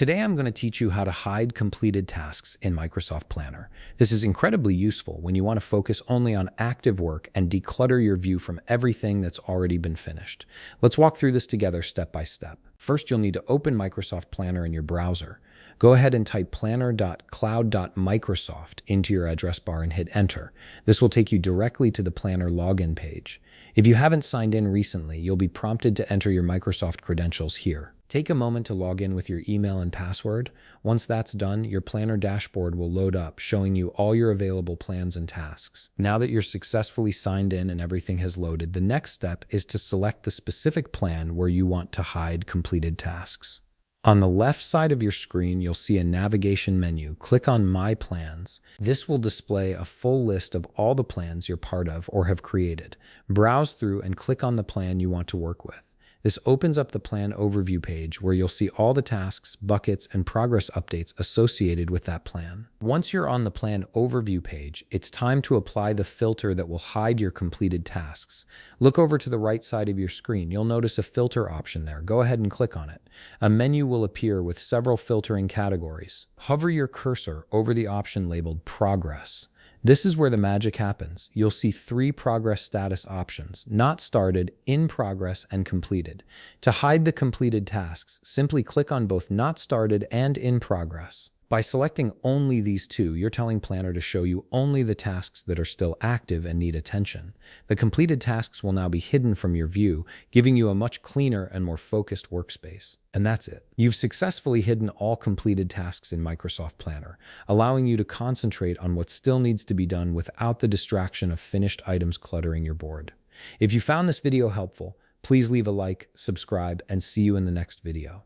Today I'm going to teach you how to hide completed tasks in Microsoft Planner. This is incredibly useful when you want to focus only on active work and declutter your view from everything that's already been finished. Let's walk through this together step by step. First, you'll need to open Microsoft Planner in your browser. Go ahead and type planner.cloud.microsoft into your address bar and hit enter. This will take you directly to the Planner login page. If you haven't signed in recently, you'll be prompted to enter your Microsoft credentials here. Take a moment to log in with your email and password. Once that's done, your Planner dashboard will load up, showing you all your available plans and tasks. Now that you're successfully signed in and everything has loaded, the next step is to select the specific plan where you want to hide completed tasks. On the left side of your screen, you'll see a navigation menu. Click on My Plans. This will display a full list of all the plans you're part of or have created. Browse through and click on the plan you want to work with. This opens up the plan overview page where you'll see all the tasks, buckets, and progress updates associated with that plan. Once you're on the plan overview page, it's time to apply the filter that will hide your completed tasks. Look over to the right side of your screen. You'll notice a filter option there. Go ahead and click on it. A menu will appear with several filtering categories. Hover your cursor over the option labeled Progress. This is where the magic happens. You'll see 3 progress status options: not started, in progress, and completed. To hide the completed tasks, simply click on both not started and in progress. By selecting only these two, you're telling Planner to show you only the tasks that are still active and need attention. The completed tasks will now be hidden from your view, giving you a much cleaner and more focused workspace. And that's it. You've successfully hidden all completed tasks in Microsoft Planner, allowing you to concentrate on what still needs to be done without the distraction of finished items cluttering your board. If you found this video helpful, please leave a like, subscribe, and see you in the next video.